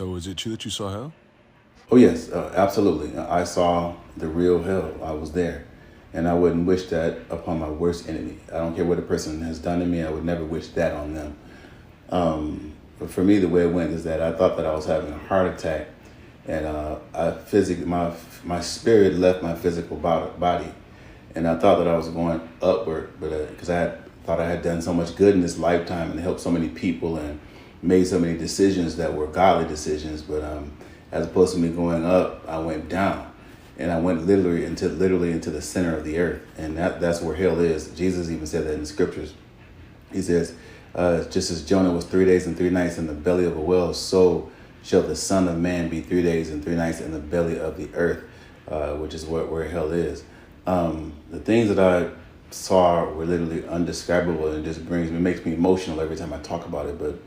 So is it true that you saw hell? Oh yes, absolutely. I saw the real hell. I was there, and I wouldn't wish that upon my worst enemy. I don't care what a person has done to me. I would never wish that on them. But for me, the way it went is that I thought that I was having a heart attack, and my spirit left my physical body, and I thought that I was going upward, but because thought I had done so much good in this lifetime and helped so many people and made so many decisions that were godly decisions, but as opposed to me going up, I went down, and I went literally into the center of the earth, and that's where hell is. Jesus even said that in the scriptures. He says, just as Jonah was 3 days and 3 nights in the belly of a whale, so shall the Son of Man be 3 days and 3 nights in the belly of the earth, which is where hell is. The things that I saw were literally undescribable, and it just makes me emotional every time I talk about it. But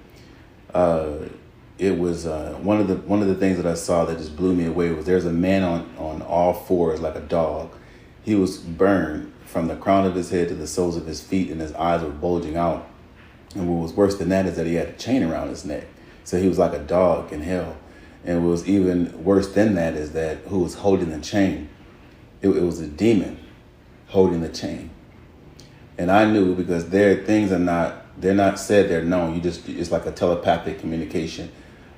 it was one of the things that I saw that just blew me away was there's a man on all fours like a dog. He was burned from the crown of his head to the soles of his feet, and his eyes were bulging out. And what was worse than that is that he had a chain around his neck. So he was like a dog in hell. And what was even worse than that is that who was holding the chain? It was a demon holding the chain. And I knew because they're not said, they're known. It's like a telepathic communication.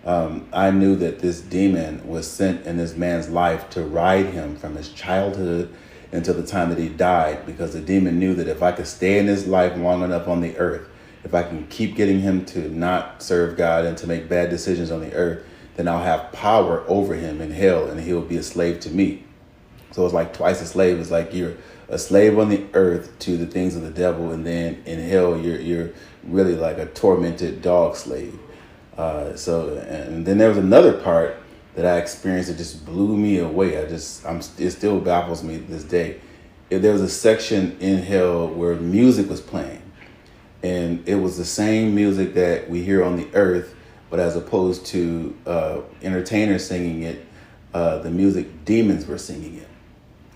I knew that this demon was sent in this man's life to ride him from his childhood until the time that he died, because the demon knew that if I could stay in his life long enough on the earth, if I can keep getting him to not serve God and to make bad decisions on the earth, then I'll have power over him in hell, and he'll be a slave to me. So it's like twice a slave. It's like you're a slave on the earth to the things of the devil, and then in hell you're really like a tormented dog slave. And then there was another part that I experienced that just blew me away. It still baffles me to this day. There was a section in hell where music was playing, and it was the same music that we hear on the earth, but as opposed to entertainers singing it, the music demons were singing it.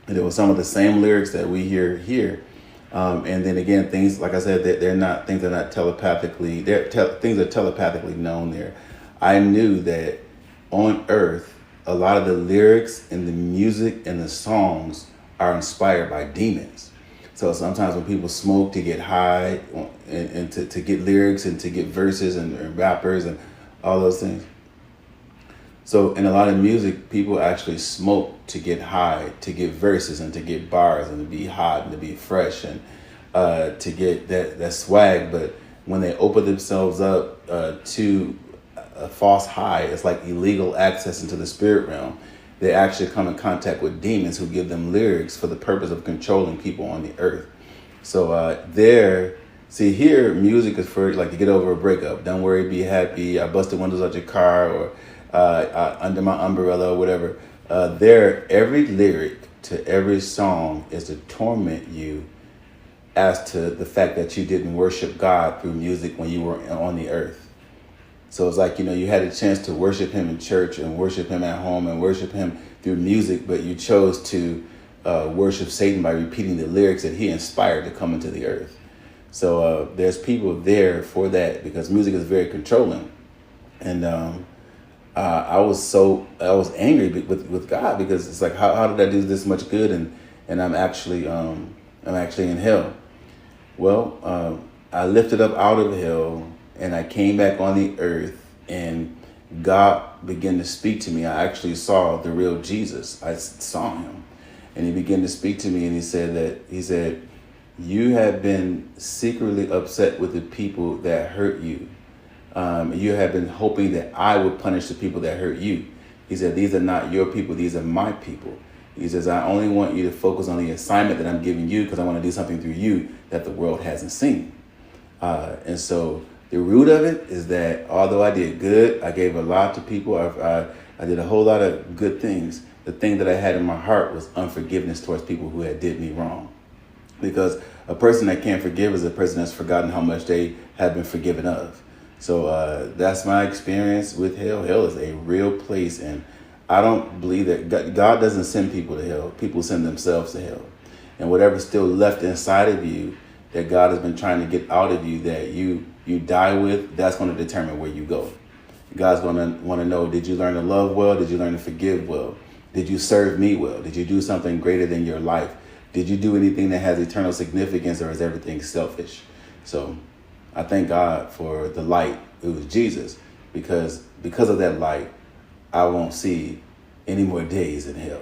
And it was some of the same lyrics that we hear here. And then again, things like I said, that things are not telepathically. Things are telepathically known there. I knew that on Earth, a lot of the lyrics and the music and the songs are inspired by demons. So sometimes when people smoke to get high and to get lyrics and to get verses and rappers and all those things. So in a lot of music, people actually smoke to get high, to get verses and to get bars and to be hot and to be fresh and to get that swag. But when they open themselves up to a false high, it's like illegal access into the spirit realm. They actually come in contact with demons who give them lyrics for the purpose of controlling people on the earth. So here, music is for like to get over a breakup. Don't worry, be happy. I busted windows out your car, or under my umbrella, or whatever. Every lyric to every song is to torment you as to the fact that you didn't worship God through music when you were on the earth. So it's like, you had a chance to worship him in church and worship him at home and worship him through music, but you chose to worship Satan by repeating the lyrics that he inspired to come into the earth. So there's people there for that, because music is very controlling. And I was angry with God, because it's like, how did I do this much good and I'm actually in hell? Well, I lifted up out of hell and I came back on the earth, and God began to speak to me. I actually saw the real Jesus. I saw him, and he began to speak to me, and he said, you have been secretly upset with the people that hurt you. You have been hoping that I would punish the people that hurt you. He said, these are not your people. These are my people. He says, I only want you to focus on the assignment that I'm giving you, because I want to do something through you that the world hasn't seen. And so the root of it is that although I did good, I gave a lot to people. I did a whole lot of good things. The thing that I had in my heart was unforgiveness towards people who had did me wrong. Because a person that can't forgive is a person that's forgotten how much they have been forgiven of. So that's my experience with hell. Hell is a real place, and I don't believe that God doesn't send people to hell. People send themselves to hell. And whatever's still left inside of you that God has been trying to get out of you, that you die with, that's going to determine where you go. God's going to want to know, did you learn to love well? Did you learn to forgive well? Did you serve me well? Did you do something greater than your life? Did you do anything that has eternal significance, or is everything selfish? So I thank God for the light. It was Jesus, because of that light, I won't see any more days in hell.